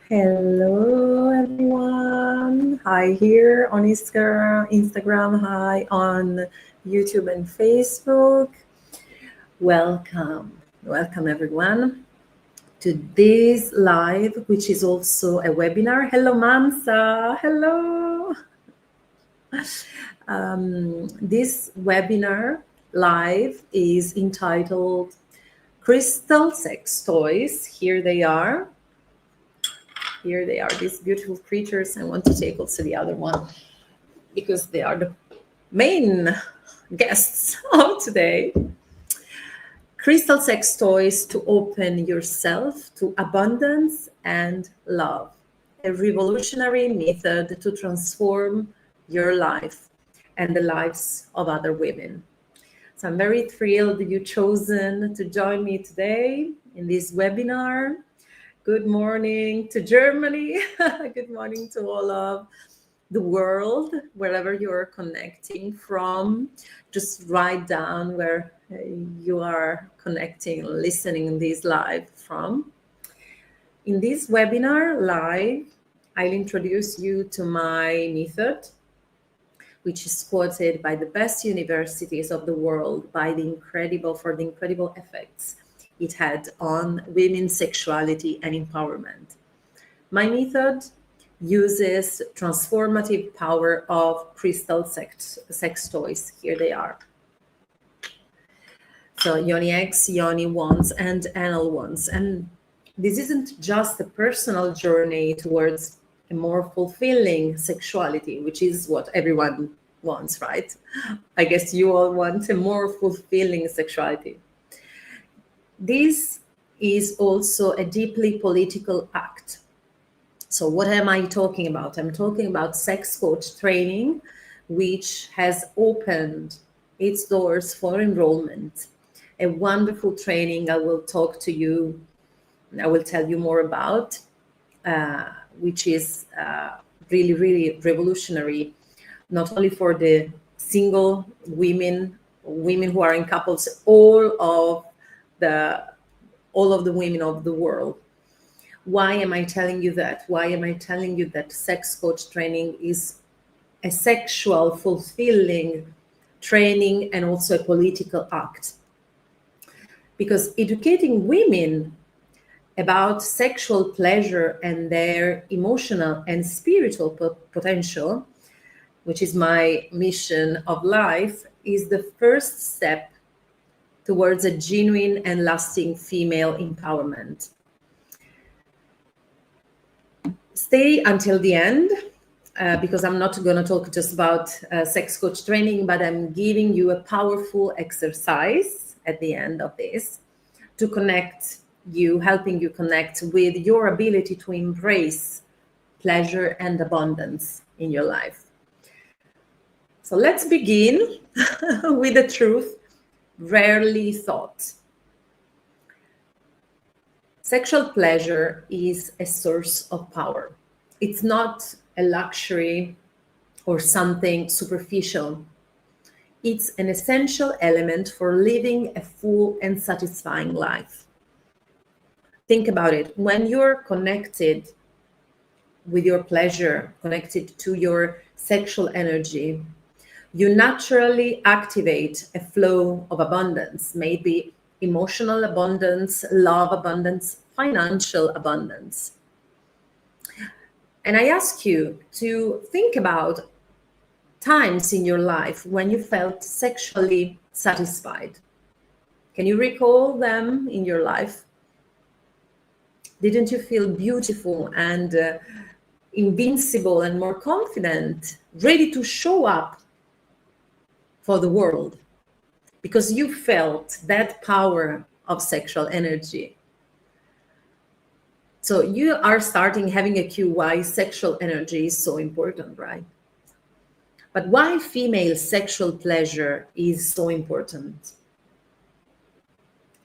Hello, everyone. Hi here on Instagram. Hi on YouTube and Facebook. Welcome, everyone, to this live, which is also a webinar. Hello, Mansa. Hello. This webinar live is entitled Crystal Sex Toys. Here they are. These beautiful creatures. I want to take also the other one because they are the main guests of today. Crystal sex toys to open yourself to abundance and love. A revolutionary method to transform your life and the lives of other women. So I'm very thrilled you've chosen to join me today in this webinar. Good morning to Germany. Good morning to all of the world, wherever you're connecting from. Just write down where you are connecting, listening this live from. In this webinar live, I'll introduce you to my method, which is quoted by the best universities of the world for the incredible effects it had on women's sexuality and empowerment. My method uses transformative power of crystal sex toys. Here they are. So yoni eggs, yoni wands, and anal wands. And this isn't just a personal journey towards a more fulfilling sexuality, which is what everyone wants, right? I guess you all want a more fulfilling sexuality. This is also a deeply political act. So what am I talking about? I'm talking about sex coach training, which has opened its doors for enrollment. A wonderful training I will talk to you, I will tell you more about, which is really, really revolutionary, not only for the single women who are in couples, all of the women of the world. Why am I telling you that? Why am I telling you that sex coach training is a sexual fulfilling training and also a political act? Because educating women about sexual pleasure and their emotional and spiritual potential, which is my mission of life, is the first step towards a genuine and lasting female empowerment. Stay until the end, because I'm not going to talk just about sex coach training, but I'm giving you a powerful exercise at the end of this to connect you, helping you connect with your ability to embrace pleasure and abundance in your life. So let's begin with the truth rarely thought. Sexual pleasure is a source of power. It's not a luxury or something superficial. It's an essential element for living a full and satisfying life. Think about it. When you're connected with your pleasure, connected to your sexual energy, you naturally activate a flow of abundance, maybe emotional abundance, love abundance, financial abundance. And I ask you to think about times in your life when you felt sexually satisfied. Can you recall them in your life? Didn't you feel beautiful and invincible and more confident, ready to show up for the world? Because you felt that power of sexual energy. So you are starting having a clue why sexual energy is so important, right? But why female sexual pleasure is so important?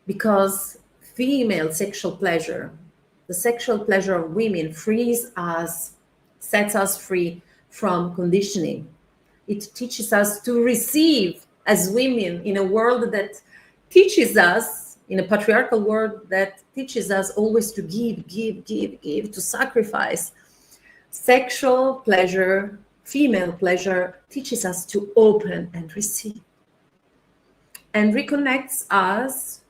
Because female sexual pleasure, the sexual pleasure of women, frees us, sets us free from conditioning. It teaches us to receive as women in a world that teaches us, in a patriarchal world that teaches us always to give, to sacrifice. Sexual pleasure, female pleasure, teaches us to open and receive, and reconnects us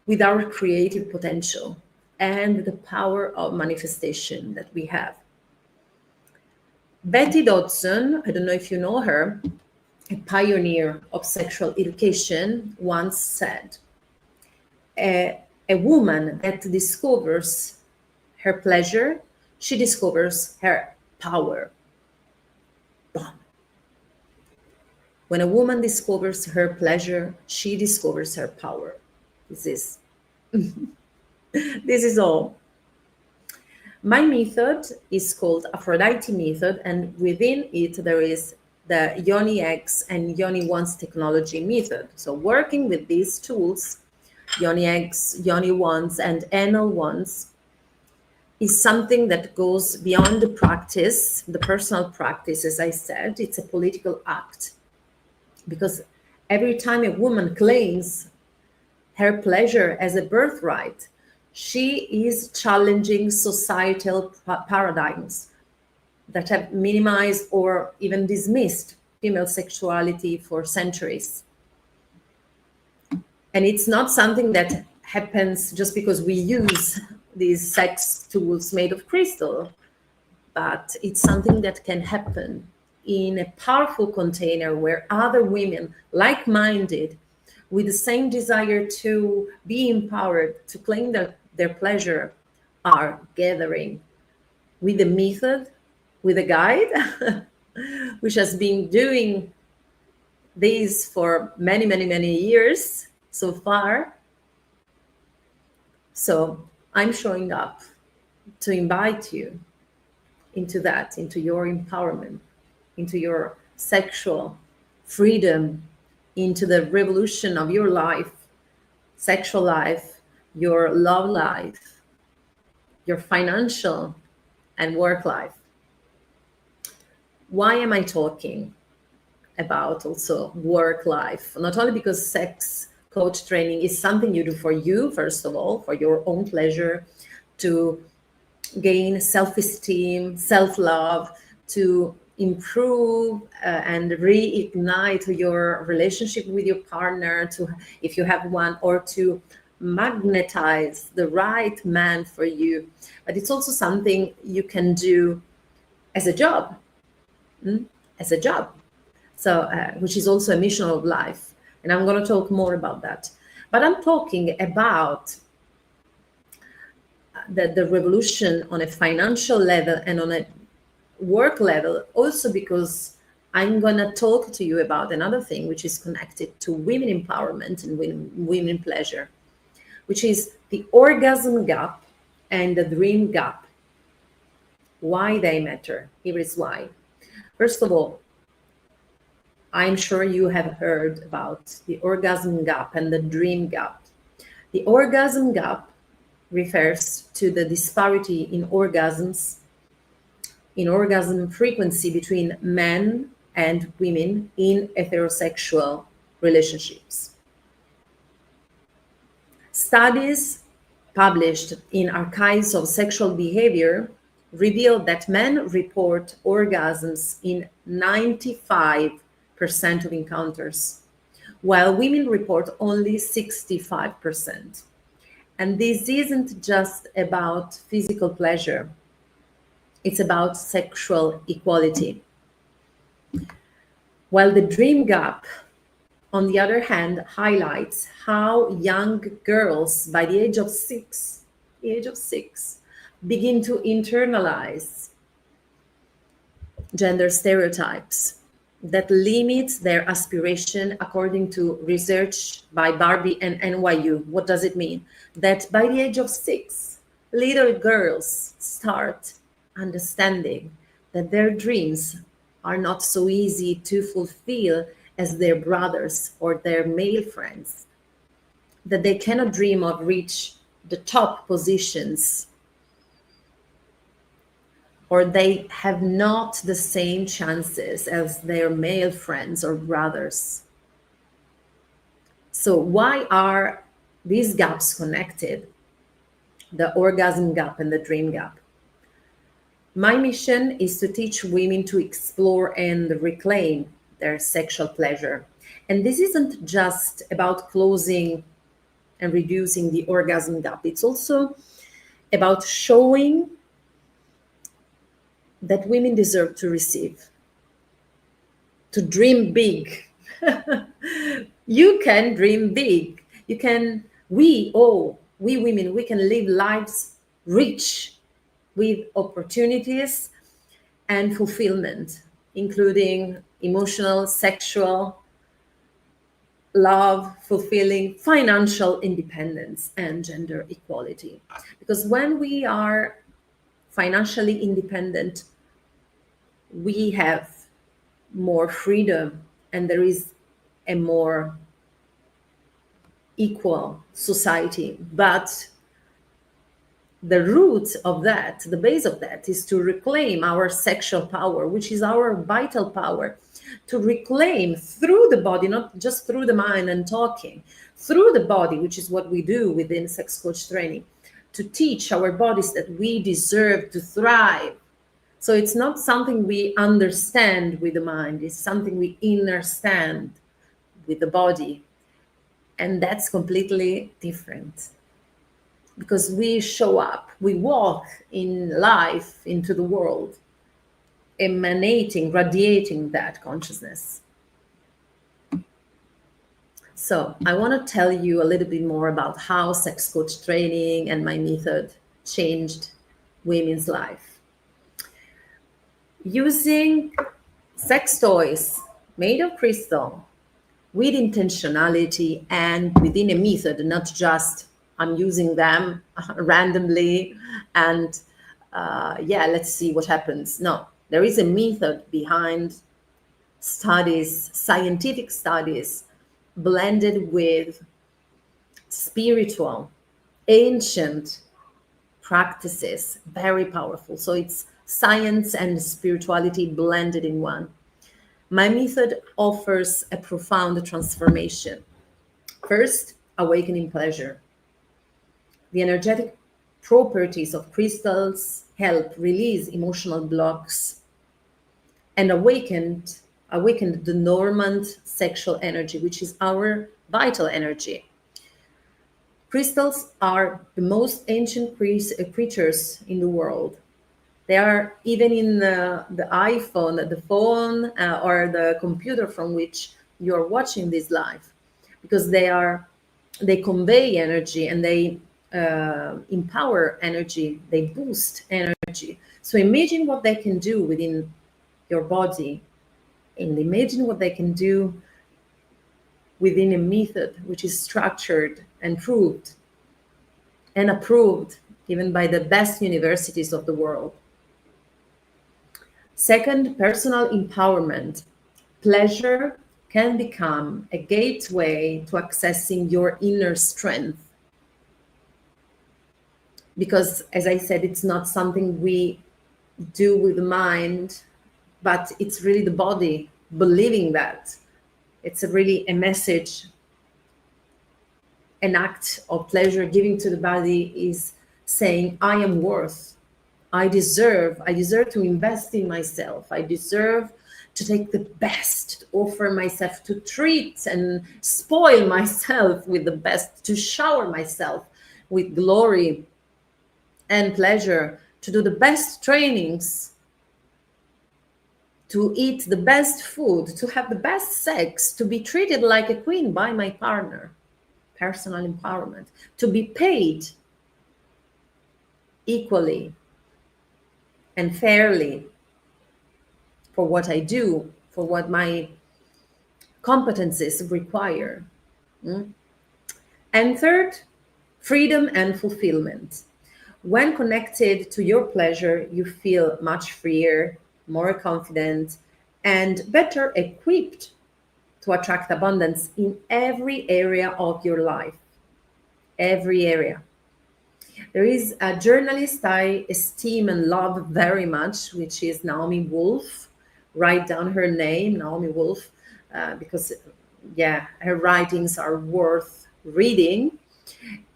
with our creative potential and the power of manifestation that we have. Betty Dodson, I don't know if you know her, a pioneer of sexual education, once said, a woman that discovers her pleasure, she discovers her power. Boom. When a woman discovers her pleasure, she discovers her power. This is all. My method is called Aphrodite Method, and within it there is the Yoni Eggs and Yoni Wands technology method. So working with these tools, Yoni Eggs, Yoni Wands, and Anal Wands, is something that goes beyond the practice, the personal practice. As I said, it's a political act, because every time a woman claims her pleasure as a birthright, she is challenging societal paradigms that have minimized or even dismissed female sexuality for centuries. And it's not something that happens just because we use these sex tools made of crystal, but it's something that can happen in a powerful container where other women, like-minded, with the same desire to be empowered, to claim their pleasure, are gathering with a method, with a guide, which has been doing this for many, many, many years so far. So I'm showing up to invite you into that, into your empowerment, into your sexual freedom, into the revolution of your life, sexual life, your love life, your financial and work life. Why am I talking about also work life? Not only because sex coach training is something you do for you, first of all, for your own pleasure, to gain self-esteem, self-love, to improve and reignite your relationship with your partner, to, if you have one, or to magnetize the right man for you. But it's also something you can do as a job, as a job. So, which is also a mission of life. And I'm going to talk more about that. But I'm talking about the revolution on a financial level and on a work level, also because I'm going to talk to you about another thing which is connected to women empowerment and women pleasure, which is the orgasm gap and the dream gap. Why they matter. Here is why. First of all, I'm sure you have heard about the orgasm gap and the dream gap. The orgasm gap refers to the disparity in orgasms, in orgasm frequency between men and women in heterosexual relationships. Studies published in Archives of Sexual Behavior revealed that men report orgasms in 95% of encounters, while women report only 65%. And this isn't just about physical pleasure, it's about sexual equality. While the dream gap, on the other hand, highlights how young girls by the age of six, begin to internalize gender stereotypes that limit their aspiration, according to research by Barbie and NYU. What does it mean? That by the age of 6, little girls start understanding that their dreams are not so easy to fulfill as their brothers or their male friends, that they cannot dream of reach the top positions, or they have not the same chances as their male friends or brothers. So why are these gaps connected? The orgasm gap and the dream gap. My mission is to teach women to explore and reclaim their sexual pleasure. And this isn't just about closing and reducing the orgasm gap. It's also about showing that women deserve to receive, to dream big. You can dream big. You can, we women, we can live lives rich with opportunities and fulfillment, including emotional, sexual, love, fulfilling, financial independence, and gender equality. Because when we are financially independent, we have more freedom and there is a more equal society. But the root of that, the base of that, is to reclaim our sexual power, which is our vital power, to reclaim through the body, not just through the mind and talking, through the body, which is what we do within sex coach training, to teach our bodies that we deserve to thrive. So it's not something we understand with the mind, it's something we understand with the body. And that's completely different. Because we show up, we walk in life into the world, emanating, radiating that consciousness. So I want to tell you a little bit more about how sex coach training and my method changed women's life. Using sex toys made of crystal with intentionality and within a method, not just I'm using them randomly and let's see what happens. No, there is a method behind studies, scientific studies, blended with spiritual, ancient practices, very powerful. So it's science and spirituality blended in one. My method offers a profound transformation. First, awakening pleasure. The energetic properties of crystals help release emotional blocks and awakened the dormant sexual energy, which is our vital energy. Crystals are the most ancient creatures in the world. They are even in the iPhone, the phone, or the computer from which you're watching this live, because they convey energy and they empower energy, they boost energy. So imagine what they can do within your body, and imagine what they can do within a method which is structured and proved and approved even by the best universities of the world. Second, personal empowerment. Pleasure can become a gateway to accessing your inner strength. Because, as I said, it's not something we do with the mind, but it's really the body believing that. It's really a message, an act of pleasure giving to the body is saying, I am worth, I deserve to invest in myself. I deserve to take the best, to offer myself, to treat and spoil myself with the best, to shower myself with glory and pleasure, to do the best trainings, to eat the best food, to have the best sex, to be treated like a queen by my partner. Personal empowerment. To be paid equally and fairly for what I do, for what my competencies require. And third, freedom and fulfillment. When connected to your pleasure, you feel much freer, more confident, and better equipped to attract abundance in every area of your life. Every area. There is a journalist I esteem and love very much, which is Naomi Wolf. Write down her name, Naomi Wolf, because her writings are worth reading.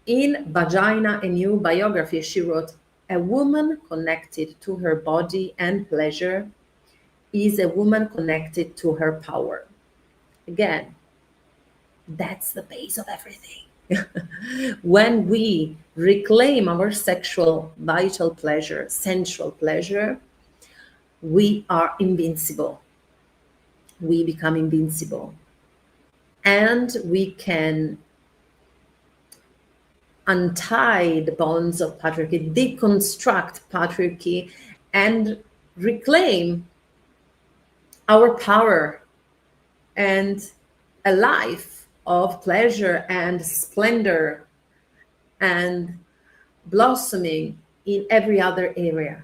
In Vagina, a New Biography, she wrote, "A woman connected to her body and pleasure is a woman connected to her power." Again, that's the base of everything. When we reclaim our sexual vital pleasure, sensual pleasure, we are invincible. We become invincible. And we can untie the bonds of patriarchy, deconstruct patriarchy, and reclaim our power and a life of pleasure and splendor and blossoming in every other area.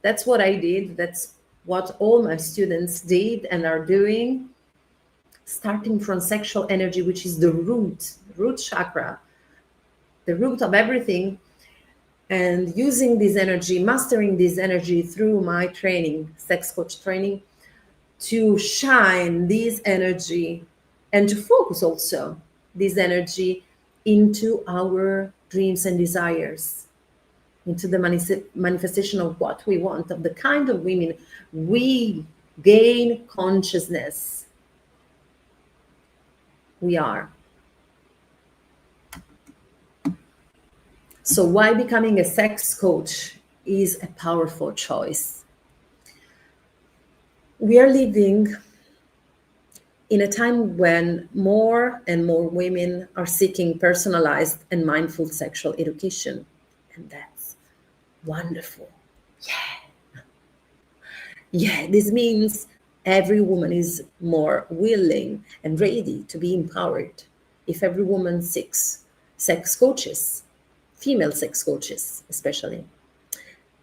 That's what I did. That's what all my students did and are doing, starting from sexual energy, which is the root chakra, the root of everything, and using this energy, mastering this energy through my training, sex coach training, to shine this energy and to focus also this energy into our dreams and desires, into the manifestation of what we want, of the kind of women we gain consciousness we are. So why becoming a sex coach is a powerful choice? We are living in a time when more and more women are seeking personalized and mindful sexual education. And that's wonderful. Yeah, this means every woman is more willing and ready to be empowered. If every woman seeks sex coaches, female sex coaches especially.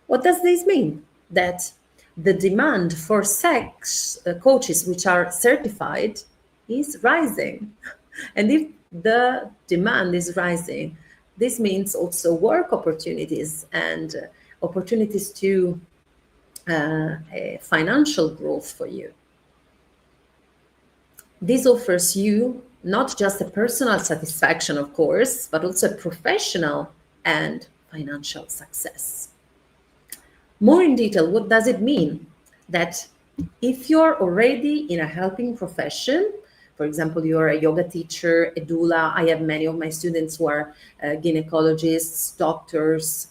What does this mean? That the demand for sex coaches which are certified is rising. And if the demand is rising, this means also work opportunities and opportunities to financial growth for you. This offers you not just a personal satisfaction, of course, but also a professional and financial success. More in detail, what does it mean? That if you're already in a helping profession, for example, you're a yoga teacher, a doula. I have many of my students who are gynecologists, doctors,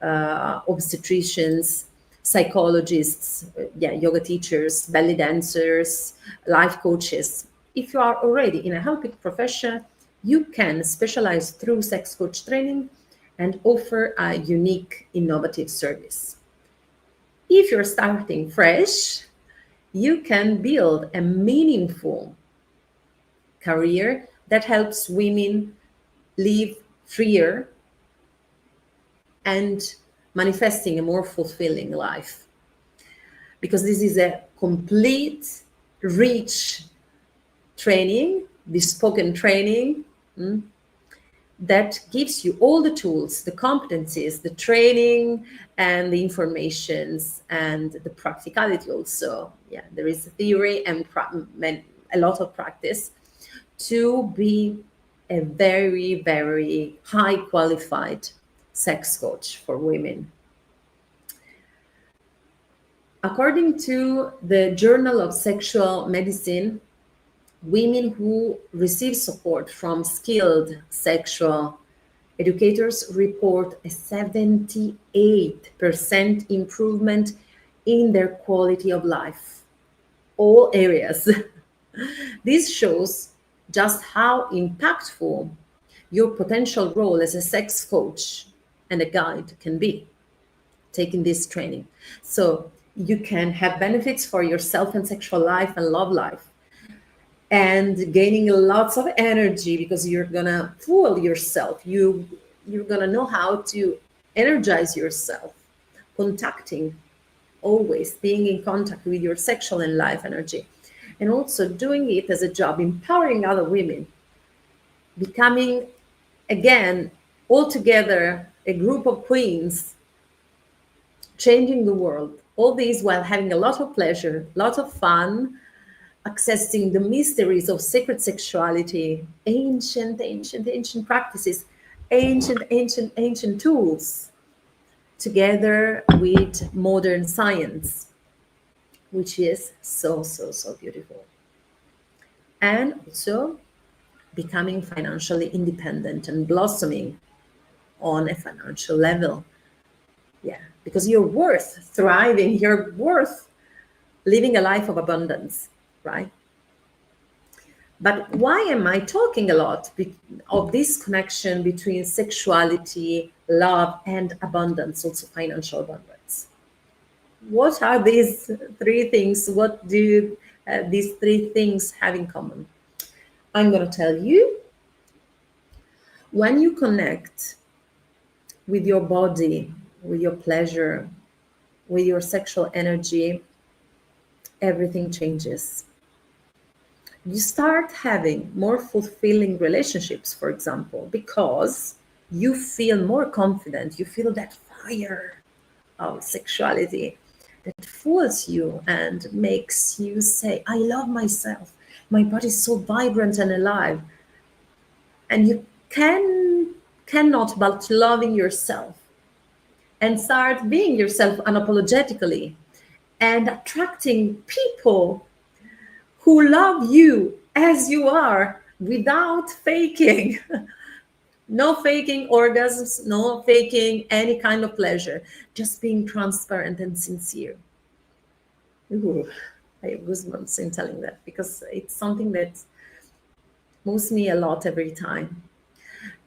obstetricians, psychologists, yoga teachers, belly dancers, life coaches. If you are already in a helping profession, you can specialize through sex coach training and offer a unique, innovative service. If you're starting fresh, you can build a meaningful career that helps women live freer and manifesting a more fulfilling life. Because this is a complete, rich training, bespoke training, that gives you all the tools, the competencies, the training, and the informations, and the practicality also. Yeah, there is theory and a lot of practice to be a very, very high qualified sex coach for women. According to the Journal of Sexual Medicine, women who receive support from skilled sexual educators report a 78% improvement in their quality of life, all areas. This shows just how impactful your potential role as a sex coach and a guide can be, taking this training. So you can have benefits for yourself and sexual life and love life, and gaining lots of energy because you're gonna fuel yourself. You're gonna know how to energize yourself, contacting, always being in contact with your sexual and life energy, and also doing it as a job, empowering other women, becoming, again, altogether a group of queens, changing the world. All these while having a lot of pleasure, lot of fun, accessing the mysteries of sacred sexuality, ancient practices, ancient tools, together with modern science, which is so beautiful. And also becoming financially independent and blossoming on a financial level. Yeah, because you're worth thriving, you're worth living a life of abundance, right? But why am I talking a lot of this connection between sexuality, love, and abundance, also financial abundance? What are these three things? What do these three things have in common? I'm going to tell you. When you connect with your body, with your pleasure, with your sexual energy, everything changes. You start having more fulfilling relationships, for example, because you feel more confident. You feel that fire of sexuality that fuels you and makes you say, I love myself. My body is so vibrant and alive. And you cannot but loving yourself and start being yourself unapologetically and attracting people who love you as you are without faking. No faking orgasms, no faking any kind of pleasure, just being transparent and sincere. Ooh, I have goosebumps in telling that because it's something that moves me a lot every time.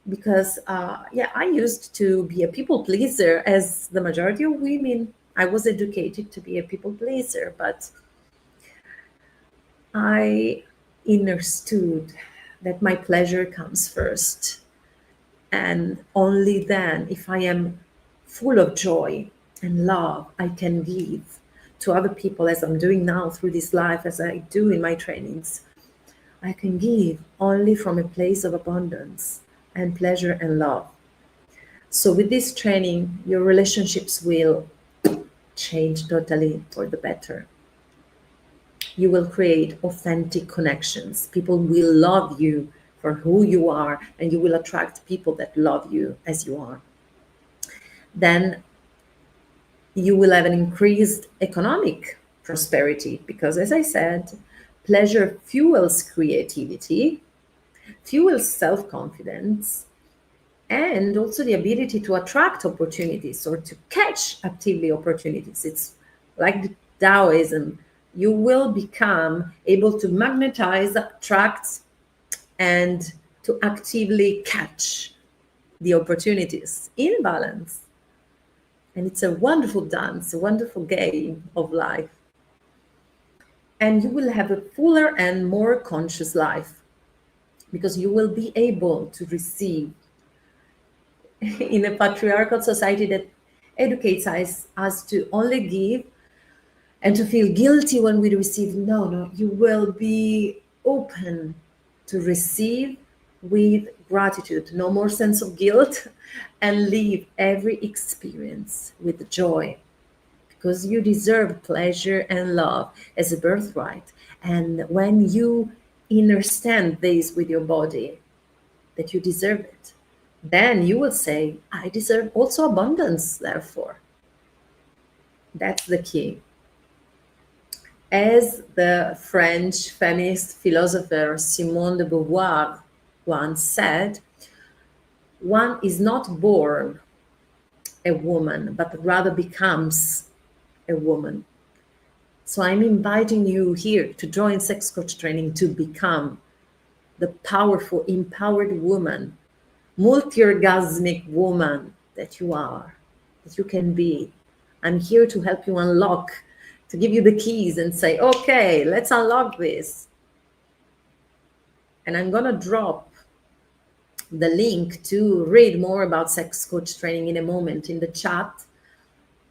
Because, yeah, I used to be a people pleaser, as the majority of women. I was educated to be a people pleaser, but I understood that my pleasure comes first. And only then, if I am full of joy and love, I can give to other people, as I'm doing now through this life, as I do in my trainings. I can give only from a place of abundance and pleasure and love. So with this training, your relationships will change totally for the better. You will create authentic connections. People will love you for who you are, and you will attract people that love you as you are. Then you will have an increased economic prosperity because, as I said, pleasure fuels creativity, fuels self-confidence, and also the ability to attract opportunities or to catch actively opportunities. It's like the Taoism. You will become able to magnetize, attract, and to actively catch the opportunities in balance. And it's a wonderful dance, a wonderful game of life. And you will have a fuller and more conscious life because you will be able to receive in a patriarchal society that educates us to only give and to feel guilty when we receive. No, you will be open to receive with gratitude, no more sense of guilt, and live every experience with joy because you deserve pleasure and love as a birthright. And when you understand this with your body, that you deserve it, then you will say, I deserve also abundance, therefore. That's the key. As the French feminist philosopher Simone de Beauvoir once said, one is not born a woman, but rather becomes a woman. So I'm inviting you here to join Sex Coach Training to become the powerful, empowered woman, multi-orgasmic woman that you are, that you can be. I'm here to help you unlock, to give you the keys and say, okay, let's unlock this. And I'm going to drop the link to read more about Sex Coach Training in a moment in the chat.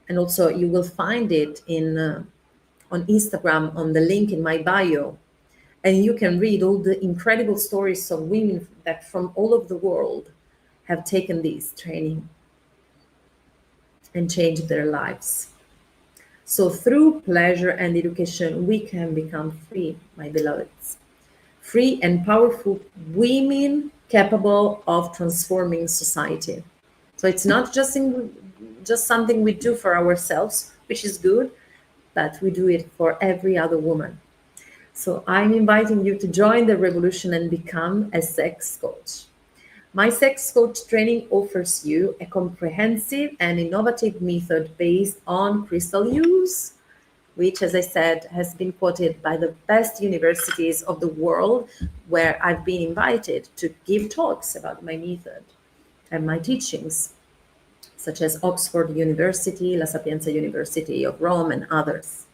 And also you will find it on Instagram on the link in my bio. And you can read all the incredible stories of women that from all over the world have taken this training and changed their lives. So through pleasure and education, we can become free, my beloveds. Free and powerful women capable of transforming society. So it's not just something we do for ourselves, which is good, but we do it for every other woman. So I'm inviting you to join the revolution and become a sex coach. My sex coach training offers you a comprehensive and innovative method based on crystal use, which, as I said, has been quoted by the best universities of the world, where I've been invited to give talks about my method and my teachings, such as Oxford University, La Sapienza University of Rome, and others.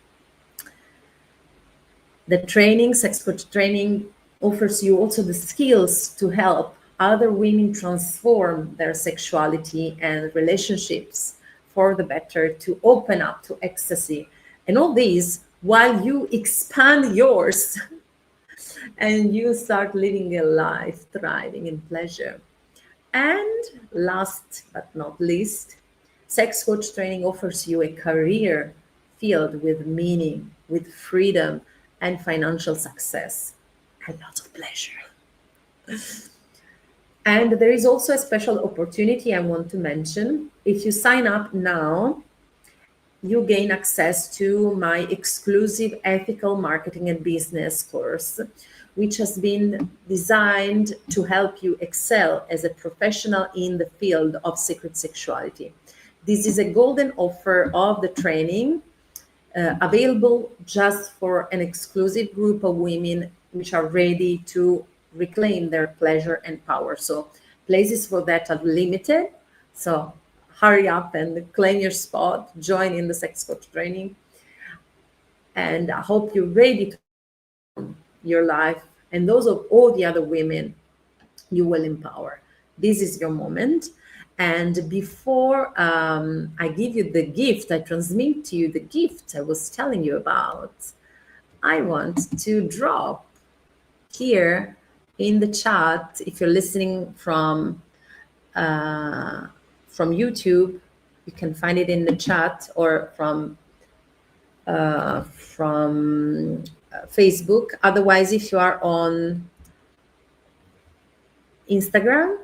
The training, sex coach training, offers you also the skills to help other women transform their sexuality and relationships for the better, to open up to ecstasy. And all these while you expand yours and you start living a life thriving in pleasure. And last but not least, sex coach training offers you a career filled with meaning, with freedom and financial success, and lots of pleasure. And there is also a special opportunity I want to mention. If you sign up now, you gain access to my exclusive ethical marketing and business course, which has been designed to help you excel as a professional in the field of sacred sexuality. This is a golden offer of the training, available just for an exclusive group of women which are ready to reclaim their pleasure and power. So places for that are limited. So hurry up and claim your spot, join in the sex coach training. And I hope you're ready to your life and those of all the other women you will empower. This is your moment. And before I give you the gift, I transmit to you the gift I was telling you about, I want to drop here in the chat, if you're listening from YouTube, you can find it in the chat, or from Facebook. Otherwise, if you are on Instagram,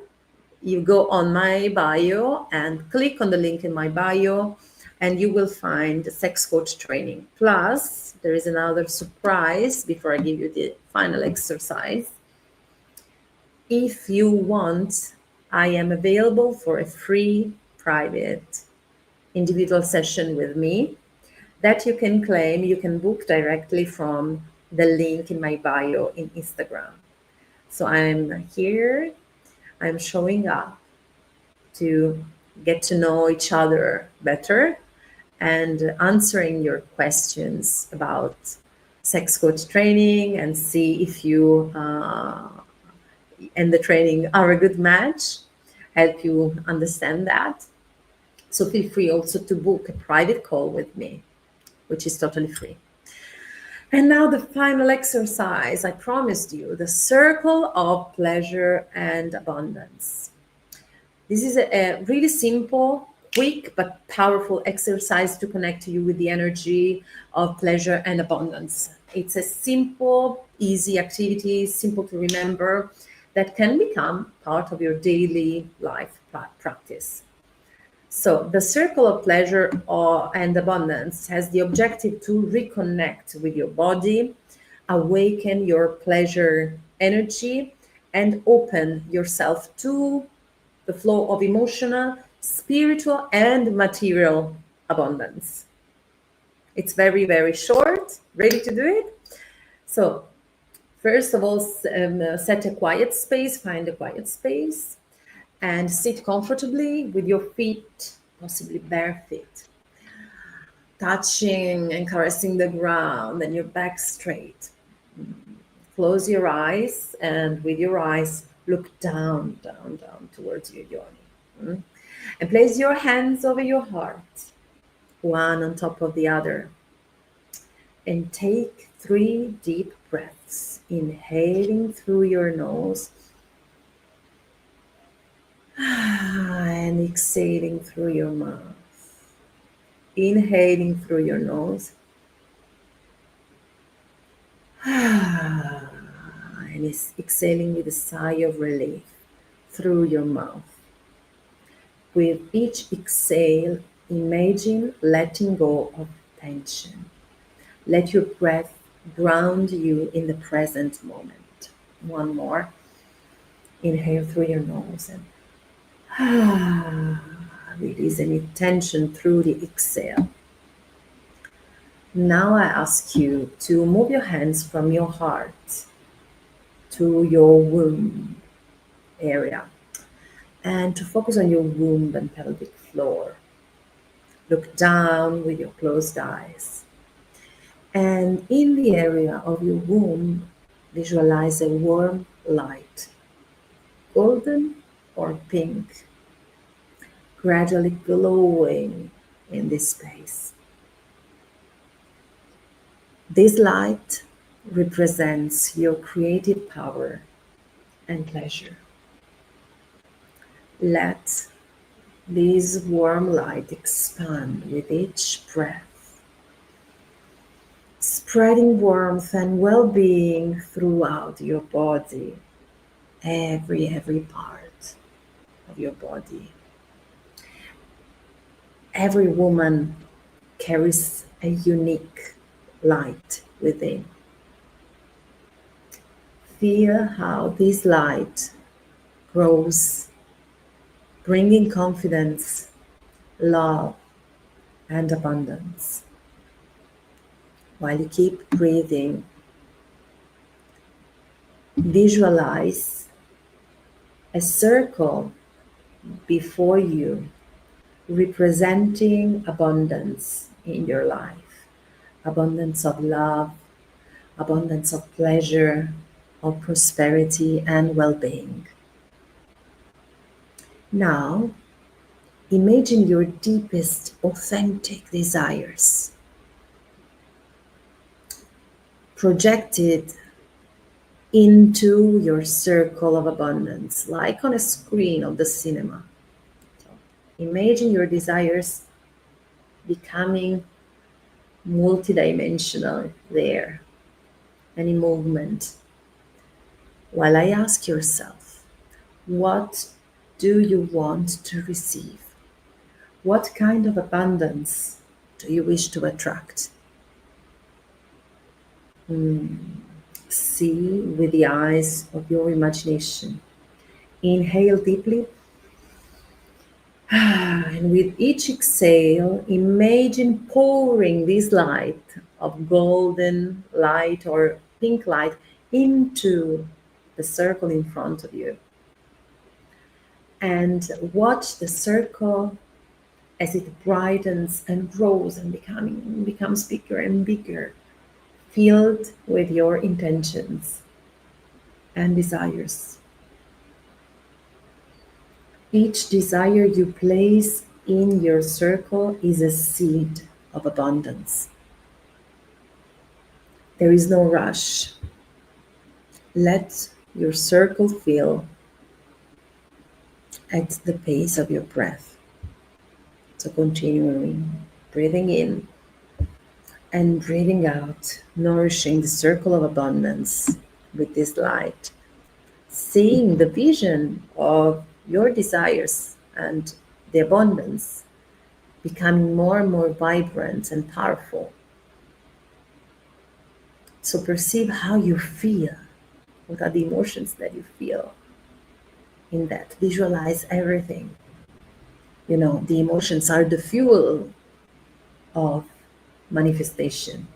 you go on my bio and click on the link in my bio, and you will find the sex coach training. Plus, there is another surprise before I give you the final exercise. If you want, I am available for a free, private, individual session with me that you can claim. You can book directly from the link in my bio in Instagram. So I'm here, I'm showing up to get to know each other better and answering your questions about sex coach training, and see if you and the training are a good match, help you understand that. So feel free also to book a private call with me, which is totally free. And now the final exercise, I promised you, the circle of pleasure and abundance. This is a really simple, quick, but powerful exercise to connect you with the energy of pleasure and abundance. It's a simple, easy activity, simple to remember, that can become part of your daily life practice. So the circle of pleasure and abundance has the objective to reconnect with your body, awaken your pleasure energy, and open yourself to the flow of emotional, spiritual, and material abundance. It's very, very short. Ready to do it? So first of all, set a quiet space, find a quiet space, and sit comfortably with your feet, possibly bare feet, touching and caressing the ground and your back straight. Close your eyes, and with your eyes, look down, down, down towards your yoni. And place your hands over your heart, one on top of the other. And take 3 deep breaths, inhaling through your nose and exhaling through your mouth. Inhaling through your nose. And exhaling with a sigh of relief through your mouth. With each exhale, imagine letting go of tension. Let your breath ground you in the present moment. One more. Inhale through your nose and release any tension through the exhale. Now I ask you to move your hands from your heart to your womb area and to focus on your womb and pelvic floor. Look down with your closed eyes. And in the area of your womb, visualize a warm light, golden or pink, gradually glowing in this space. This light represents your creative power and pleasure. Let this warm light expand with each breath, spreading warmth and well-being throughout your body, every part of your body. Every woman carries a unique light within. Feel how this light grows, bringing confidence, love, and abundance. While you keep breathing, visualize a circle before you representing abundance in your life. Abundance of love, abundance of pleasure, of prosperity and well-being. Now, imagine your deepest, authentic desires projected into your circle of abundance, like on a screen of the cinema. So, imagine your desires becoming multidimensional there, and in movement. While I ask yourself, what do you want to receive? What kind of abundance do you wish to attract? See with the eyes of your imagination. Inhale deeply. And with each exhale, imagine pouring this light of golden light or pink light into the circle in front of you. And watch the circle as it brightens and grows and becomes bigger and bigger, filled with your intentions and desires. Each desire you place in your circle is a seed of abundance. There is no rush. Let your circle fill at the pace of your breath. So continuing breathing in and breathing out, nourishing the circle of abundance with this light, seeing the vision of your desires and the abundance becoming more and more vibrant and powerful. So perceive how you feel. What are the emotions that you feel in that? Visualize everything. You know, the emotions are the fuel of manifestation.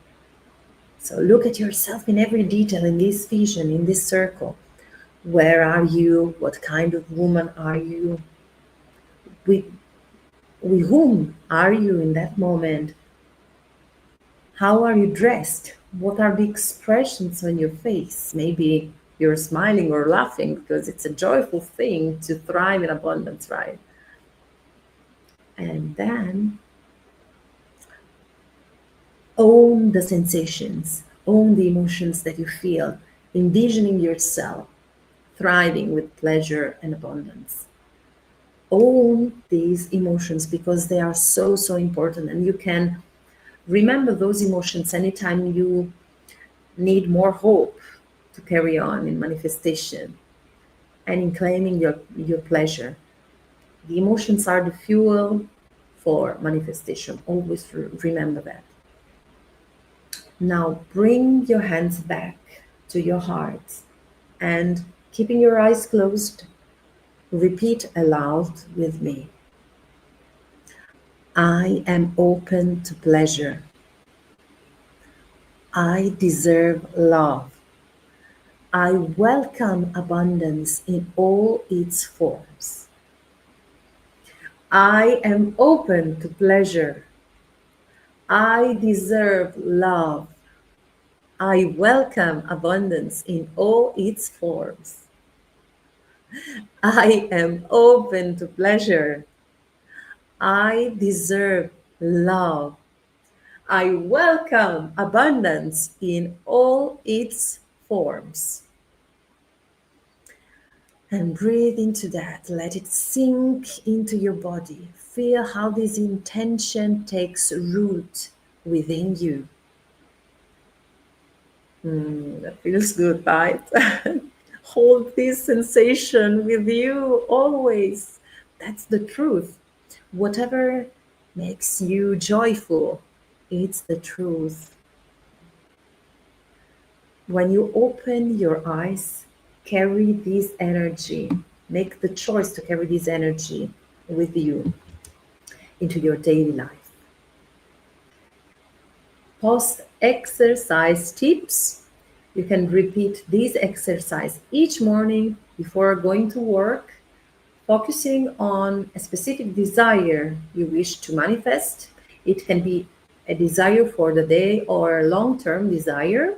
So look at yourself in every detail in this vision, in this circle. Where are you? What kind of woman are you? With whom are you in that moment? How are you dressed? What are the expressions on your face? Maybe you're smiling or laughing because it's a joyful thing to thrive in abundance, right? And then own the sensations, own the emotions that you feel, envisioning yourself thriving with pleasure and abundance. own these emotions because they are so, so important. And you can remember those emotions anytime you need more hope to carry on in manifestation and in claiming your pleasure. The emotions are the fuel for manifestation. Always remember that. Now bring your hands back to your heart and, keeping your eyes closed, repeat aloud with me. I am open to pleasure. I deserve love. I welcome abundance in all its forms. I am open to pleasure. I deserve love. I welcome abundance in all its forms. I am open to pleasure. I deserve love. I welcome abundance in all its forms. And breathe into that. Let it sink into your body. Feel how this intention takes root within you. That feels good, right? Hold this sensation with you always. That's the truth. Whatever makes you joyful, it's the truth. When you open your eyes, carry this energy. Make the choice to carry this energy with you into your daily life. Post-exercise tips. You can repeat this exercise each morning before going to work, focusing on a specific desire you wish to manifest. It can be a desire for the day or a long-term desire.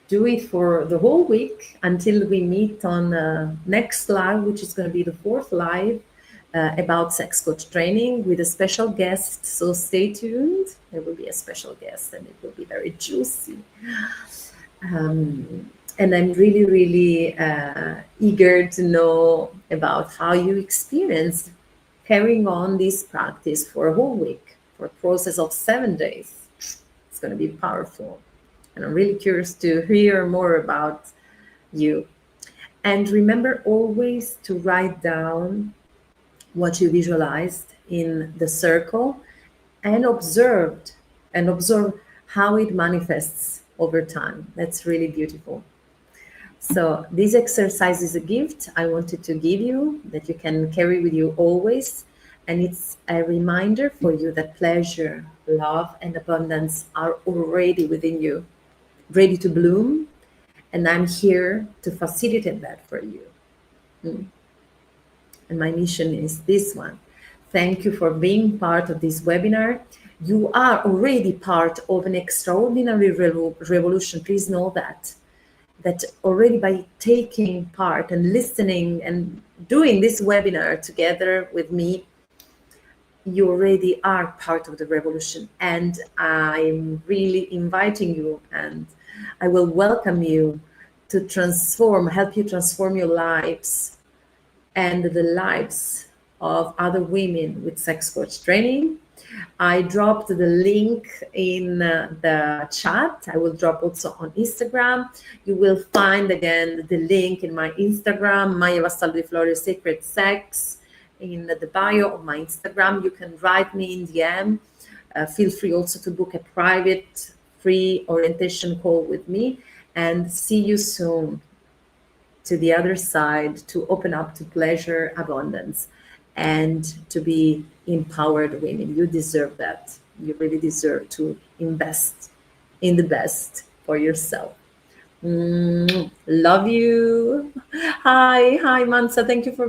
Do it for the whole week until we meet on next live, which is going to be the 4th live about sex coach training with a special guest. So stay tuned. There will be a special guest and it will be very juicy. And I'm really, really eager to know about how you experience carrying on this practice for a whole week, for a process of 7 days. It's going to be powerful. And I'm really curious to hear more about you. And remember always to write down what you visualized in the circle and observe how it manifests over time. That's really beautiful. So this exercise is a gift I wanted to give you that you can carry with you always. And it's a reminder for you that pleasure, love, and abundance are already within you, ready to bloom. And I'm here to facilitate that for you. And my mission is this one. Thank you for being part of this webinar. You are already part of an extraordinary revolution. Please know that already by taking part and listening and doing this webinar together with me, you already are part of the revolution. And I'm really inviting you, and I will welcome you to help you transform your lives and the lives of other women with sex coach training. I dropped the link in the chat. I will drop also on Instagram. You will find again the link in my Instagram, Maya Vassallo di Florio Sacred Sex, in the bio of my Instagram. You can write me in DM. Feel free also to book a private free orientation call with me, and see you soon to the other side, to open up to pleasure, abundance, and to be empowered women. You deserve that. You really deserve to invest in the best for yourself. Love you. Hi Mansa. Thank you for